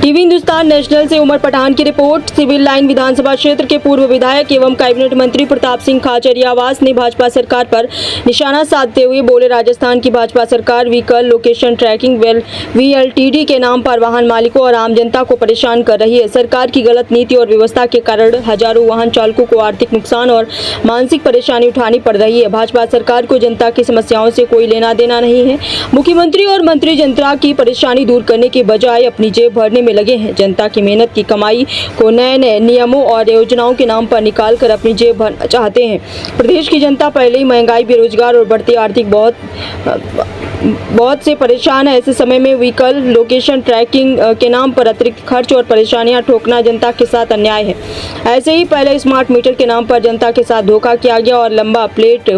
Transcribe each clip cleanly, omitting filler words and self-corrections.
TV Hindustan national से उमर पठान की report. Civil line विधानसभा क्षेत्र के पूर्व विधायक एवं कैबिनेट मंत्री प्रताप सिंह खाचरियावास ने भाजपा सरकार पर निशाना साधते हुए बोले, राजस्थान की भाजपा सरकार व्हीकल लोकेशन ट्रैकिंग VLTD के नाम पर वाहन मालिकों और आम जनता को परेशान कर रही है। सरकार की गलत नीति और व्यवस्था के कारण हजारों वाहन चालकों को आर्थिक नुकसान और मानसिक परेशानी उठानी पड़ रही है। भाजपा सरकार को जनता की समस्याओं से कोई लेना देना नहीं है। मुख्यमंत्री और मंत्री जनता की परेशानी दूर करने के बजाय अपनी जेब भरने में लगे हैं। जनता की मेहनत की कमाई को नए नए नियमों और योजनाओं के नाम पर निकाल कर अपनी जेब भरना चाहते हैं। प्रदेश की जनता पहले ही महंगाई, बेरोजगार और बढ़ती आर्थिक बहुत से परेशान है। ऐसे समय में व्हीकल लोकेशन ट्रैकिंग के नाम पर अतिरिक्त खर्च और परेशानियां ठोकना जनता के साथ अन्याय है। ऐसे ही पहले स्मार्ट मीटर के नाम पर जनता के साथ धोखा किया गया और लंबा प्लेट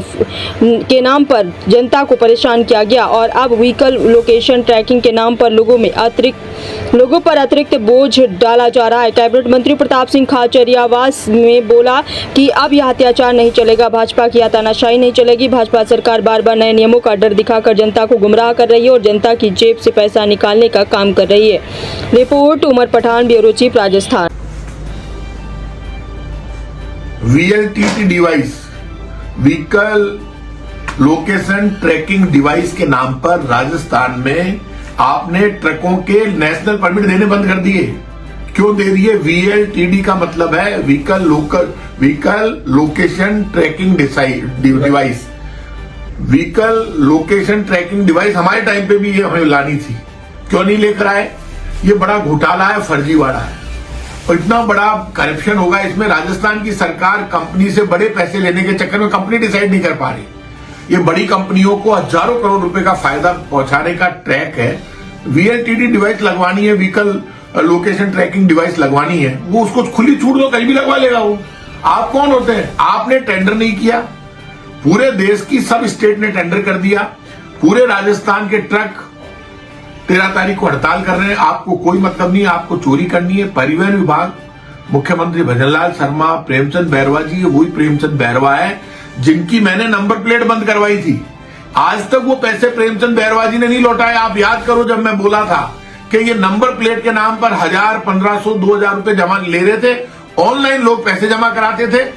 के नाम पर जनता को परेशान किया गया और अब व्हीकल लोकेशन ट्रैकिंग के नाम पर लोगों पर अतिरिक्त बोझ डाला जा रहा है। कैबिनेट मंत्री प्रताप सिंह खाचरियावास ने बोला कि अब यह अत्याचार नहीं चलेगा, भाजपा की तानाशाही नहीं चलेगी। भाजपा सरकार बार बार नए नियमों का डर दिखाकर जनता को गुमराह कर रही है और जनता की जेब से पैसा निकालने का काम कर रही है। Report Umar Pathan, bureau chief, Rajasthan. VLTD device, vehicle location tracking device के नाम पर राजस्थान में आपने ट्रकों के नेशनल परमिट देने बंद कर दिए। क्यों दे दिए? VLTD का मतलब है vehicle location tracking device. Vehicle location tracking device हमारे टाइम पे भी ये हमें लानी थी, क्यों नहीं लेकर आए? ये बड़ा घोटाला है, फर्जीवाड़ा है और इतना बड़ा करप्शन होगा इसमें। राजस्थान की सरकार कंपनी से बड़े पैसे लेने के चक्कर में कंपनी डिसाइड नहीं कर पा रही। ये बड़ी कंपनियों को हजारों करोड़ रुपए का फायदा पहुंचाने का ट्रैक है। VLTD डिवाइस लगवानी है, व्हीकल लोकेशन ट्रैकिंग डिवाइस लगवानी है, वो उसको खुली छूट दो, कहीं भी लगवा लेगा वो। आप कौन होते हैं? आपने टेंडर नहीं किया, पूरे देश की सब स्टेट ने टेंडर कर दिया। पूरे राजस्थान के ट्रक 13 तारीख को हड़ताल कर रहे हैं। आपको कोई मतलब नहीं, आपको चोरी करनी है। परिवहन विभाग, मुख्यमंत्री भजनलाल शर्मा, प्रेमचंद बैरवा जी, वही प्रेमचंद बैरवा है जिनकी मैंने नंबर प्लेट बंद करवाई थी। आज तक वो पैसे प्रेमचंद बैरवा जी ने नहीं लौटाए। आप याद करो, जब मैं बोला था कि ये नंबर प्लेट के नाम पर 1000, 1500, 2000 रुपए जमा ले रहे थे, ऑनलाइन लोग पैसे जमा कराते थे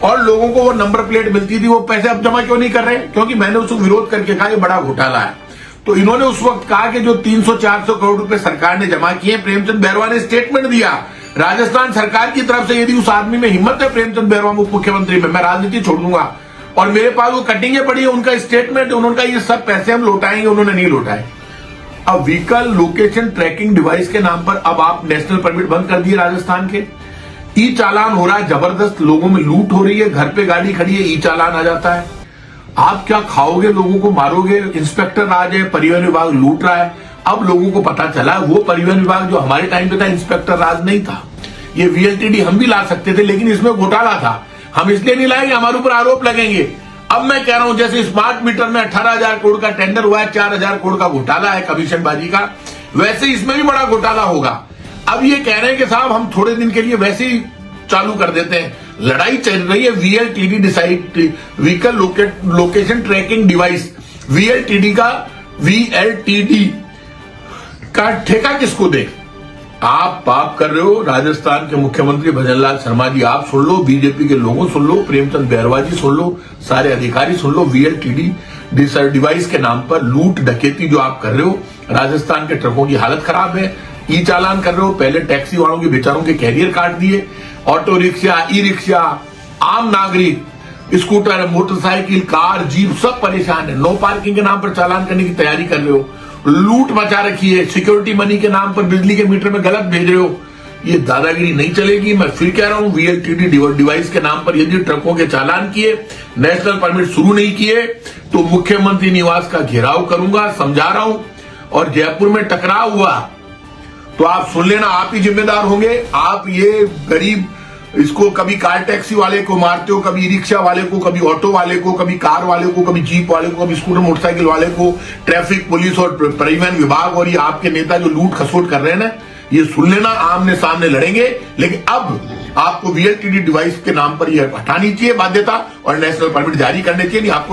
और लोगों को वो नंबर प्लेट मिलती थी। वो पैसे अब जमा क्यों नहीं कर रहे? क्योंकि मैंने उसको विरोध करके कहा ये बड़ा घोटाला है। तो इन्होंने उस वक्त कहा कि जो 300-400 करोड़ रुपए सरकार ने जमा किए, प्रेमचंद बैरवा ने स्टेटमेंट दिया राजस्थान सरकार की तरफ से। यदि उस आदमी में हिम्मत है, प्रेमचंद बैरवा उप मुख्यमंत्री में, मैं राजनीति छोड़ दूंगा और मेरे पास वो कटिंगें पड़ी है, उनका स्टेटमेंट, उन्होंने ये सब पैसे हम लौटाएंगे, उन्होंने नहीं लौटाए। अब व्हीकल लोकेशन ट्रैकिंग डिवाइस के नाम पर अब आप नेशनल परमिट बंद कर दिए राजस्थान के। ई चालान हो रहा है जबरदस्त, लोगों में लूट हो रही है, घर पे गाड़ी खड़ी है, ई चालान आ जाता है। आप क्या खाओगे? लोगों को मारोगे? इंस्पेक्टर आ जाए, परिवहन विभाग लूट रहा है। अब लोगों को पता चला वो परिवहन विभाग जो हमारे टाइम पे था, इंस्पेक्टर राज नहीं था। ये VLTD हम भी ला सकते थे, लेकिन इसमें घोटाला था। हम इसलिए नहीं लाएंगे, हमारे ऊपर आरोप लगेंगे। अब मैं कह रहा हूं, जैसे स्मार्ट मीटर में 18,000 करोड़ का टेंडर हुआ है, 4,000 करोड़ का घोटाला है कमीशनबाजी का, वैसे इसमें भी बड़ा घोटाला होगा। अब ये कह रहे हैं कि साहब हम थोड़े दिन के लिए वैसे ही चालू कर देते हैं। लड़ाई चल रही है VLTD vehicle location tracking device, VLTD का ठेका किसको दे? आप पाप कर रहे हो। राजस्थान के मुख्यमंत्री भजनलाल शर्मा जी आप सुन लो, बीजेपी के लोगों सुन लो, प्रेमचंद बैरवा जी सुन लो, सारे अधिकारी सुन लो। VLTD डिवाइस के नाम पर लूट डकैती जो आप कर रहे हो, राजस्थान के ट्रकों की हालत खराब है। ई चालान कर रहे हो, पहले टैक्सी वालों के बेचारों के कैरियर काट दिए, ऑटो रिक्शा, ई रिक्शा, आम नागरिक, स्कूटर, मोटरसाइकिल, कार, जीप सब परेशान है। नो पार्किंग के नाम पर चालान करने की तैयारी कर रहे हो, लूट मचा रखी है। सिक्योरिटी मनी के नाम पर बिजली के मीटर में गलत भेज रहे हो। ये दादागिरी नहीं चलेगी। मैं फिर कह रहा हूं, VLTD डिवाइस के नाम पर यदि ट्रकों के चालान किए, नेशनल परमिट शुरू नहीं किए, तो मुख्यमंत्री निवास का घेराव करूंगा, समझा रहा हूं। और जयपुर में टकराव हुआ तो आप सुन लेना, आप ही जिम्मेदार होंगे। आप ये गरीब, इसको कभी कार टैक्सी वाले को मारते हो, कभी रिक्शा वाले को, कभी ऑटो वाले को, कभी कार वाले को, कभी जीप वाले को, कभी स्कूटर मोटरसाइकिल वाले को, ट्रैफिक पुलिस और परिवहन विभाग और ये आपके नेता जो लूट खसोट कर रहे हैं ना, ये सुन लेना, आमने सामने लड़ेंगे। लेकिन अब आपको VLTD डिवाइस के नाम पर यह हटानी चाहिए बाध्यता और नेशनल परमिट जारी करने चाहिए। नहीं आपको